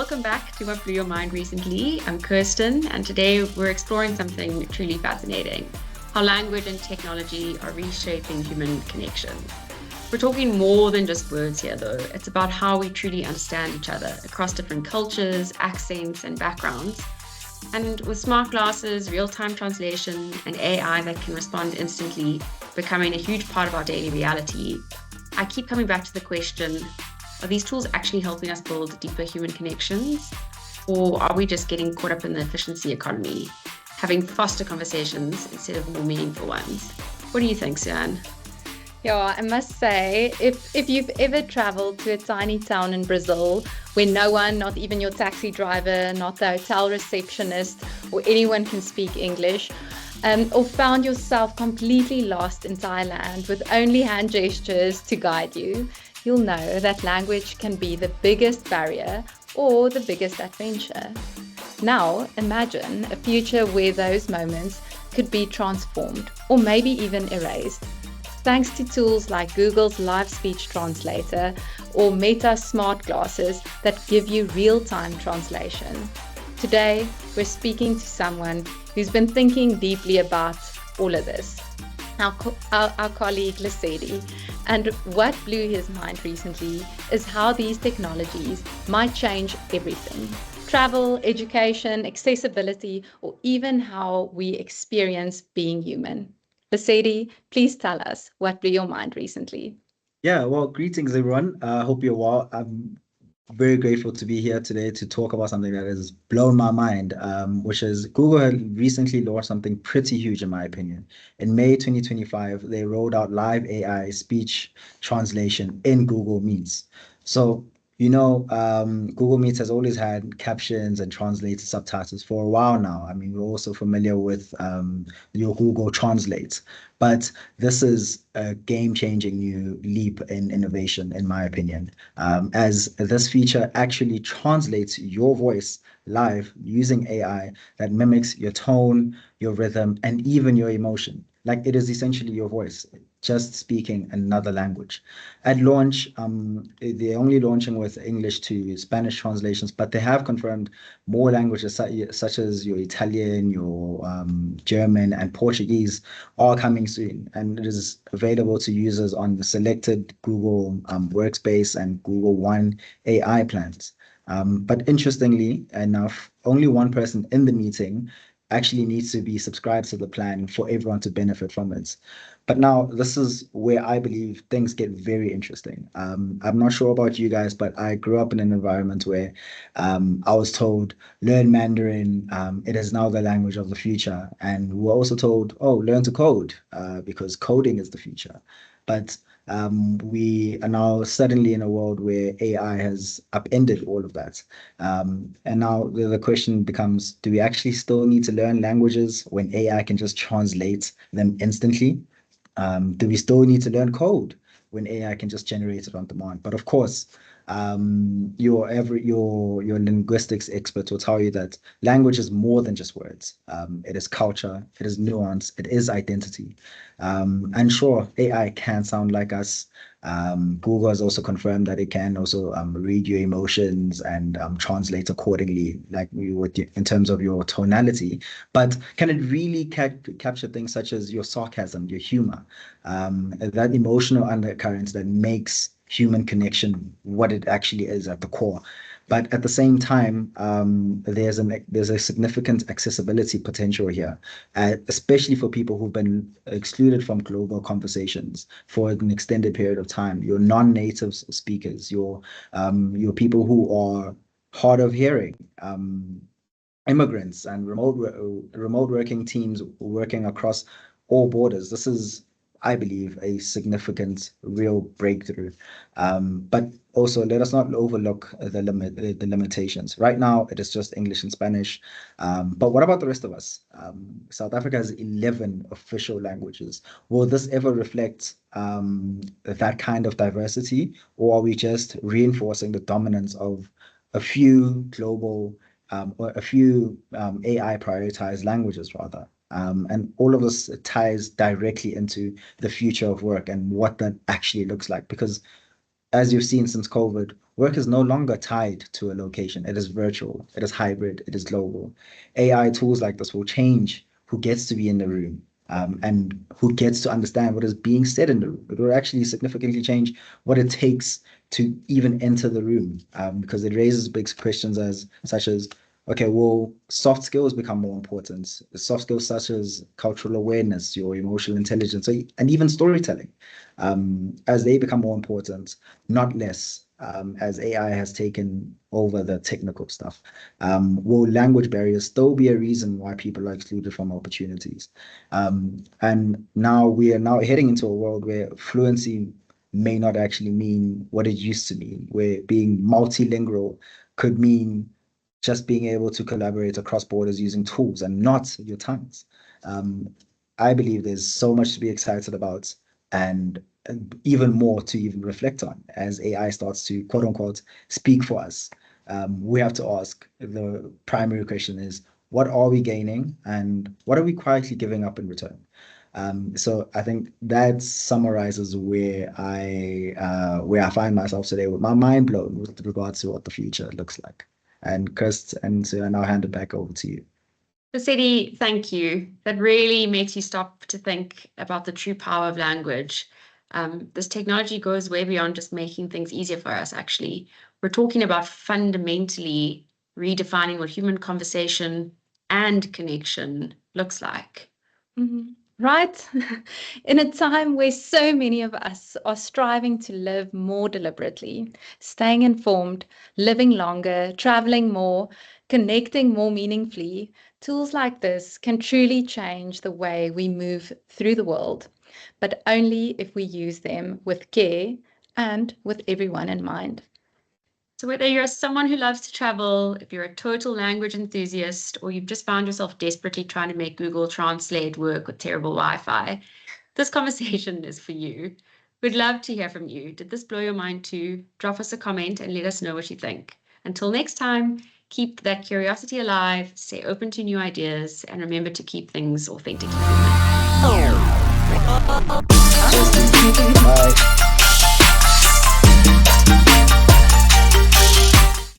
welcome back to What Blew Your Mind Recently. I'm Kirsten, and today we're exploring something truly fascinating: how language and technology are reshaping human connection. We're talking more than just words here, though. It's about how we truly understand each other across different cultures, accents, and backgrounds. And with smart glasses, real-time translation, and AI that can respond instantly becoming a huge part of our daily reality, I keep coming back to the question, are these tools actually helping us build deeper human connections? Or are we just getting caught up in the efficiency economy, having faster conversations instead of more meaningful ones? What do you think, Su-Ann? Yeah, I must say, if you've ever traveled to a tiny town in Brazil where no one, not even your taxi driver, not the hotel receptionist, or anyone can speak English, or found yourself completely lost in Thailand with only hand gestures to guide you, you'll know that language can be the biggest barrier or the biggest adventure. Now, imagine a future where those moments could be transformed or maybe even erased, thanks to tools like Google's Live Speech Translator or Meta's smart glasses that give you real-time translation. Today, we're speaking to someone who's been thinking deeply about all of this, our colleague Lesedi. And what blew his mind recently is how these technologies might change everything: travel, education, accessibility, or even how we experience being human. Lesedi, please tell us what blew your mind recently. Yeah, well, greetings everyone. I hope you're well. I'm very grateful to be here today to talk about something that has blown my mind, which is Google had recently launched something pretty huge, in my opinion. In May 2025, they rolled out live AI speech translation in Google Meets. So, Google Meets has always had captions and translated subtitles for a while now. I mean, we're also familiar with your Google Translate, but this is a game-changing new leap in innovation, in my opinion, as this feature actually translates your voice live using AI that mimics your tone, your rhythm, and even your emotion. Like it is essentially your voice, just speaking another language. At launch, they're only launching with English to Spanish translations, but they have confirmed more languages such as your Italian, your German, and Portuguese are coming soon, and it is available to users on the selected Google Workspace and Google One AI plans. But interestingly enough, only one person in the meeting actually needs to be subscribed to the plan for everyone to benefit from it. But now this is where I believe things get very interesting. I'm not sure about you guys, but I grew up in an environment where I was told, learn Mandarin. It is now the language of the future. And we were also told, oh, learn to code because coding is the future. But we are now suddenly in a world where AI has upended all of that. And now the question becomes, do we actually still need to learn languages when AI can just translate them instantly? Do we still need to learn code when AI can just generate it on demand? But of course, your linguistics expert will tell you that language is more than just words. It is culture, it is nuance, it is identity. And sure, AI can sound like us. Google has also confirmed that it can also read your emotions and translate accordingly, like you would in terms of your tonality. But can it really capture things such as your sarcasm, your humor, that emotional undercurrents that makes human connection what it actually is at the core? But at the same time, there's a significant accessibility potential here, especially for people who've been excluded from global conversations for an extended period of time. Your non-native speakers, your people who are hard of hearing, immigrants, and remote working teams working across all borders. This is, I believe, a significant, real breakthrough. But also, let us not overlook the limitations. Right now, it is just English and Spanish. But what about the rest of us? South Africa has 11 official languages. Will this ever reflect that kind of diversity, or are we just reinforcing the dominance of a few global or a few AI prioritized languages rather? And all of this ties directly into the future of work and what that actually looks like. Because as you've seen since COVID, work is no longer tied to a location. It is virtual, it is hybrid, it is global. AI tools like this will change who gets to be in the room, and who gets to understand what is being said in the room. It will actually significantly change what it takes to even enter the room, because it raises big questions such as, okay, will soft skills become more important? Soft skills such as cultural awareness, your emotional intelligence, and even storytelling, as they become more important, not less, as AI has taken over the technical stuff. Will language barriers still be a reason why people are excluded from opportunities? And now we are now heading into a world where fluency may not actually mean what it used to mean, where being multilingual could mean just being able to collaborate across borders using tools and not your tongues. I believe there's so much to be excited about, and even more to even reflect on as AI starts to quote unquote speak for us. We have to ask, the primary question is, what are we gaining and what are we quietly giving up in return? So I think that summarizes where I find myself today, with my mind blown with regards to what the future looks like. And Kirsten and Su-Ann, I'll hand it back over to you. Lesedi, thank you. That really makes you stop to think about the true power of language. This technology goes way beyond just making things easier for us, actually. We're talking about fundamentally redefining what human conversation and connection looks like. Mm-hmm. Right? In a time where so many of us are striving to live more deliberately, staying informed, living longer, traveling more, connecting more meaningfully, tools like this can truly change the way we move through the world, but only if we use them with care and with everyone in mind. So whether you're someone who loves to travel, if you're a total language enthusiast, or you've just found yourself desperately trying to make Google Translate work with terrible Wi-Fi, this conversation is for you. We'd love to hear from you. Did this blow your mind too? Drop us a comment and let us know what you think. Until next time, keep that curiosity alive, stay open to new ideas, and remember to keep things authentically human. Bye.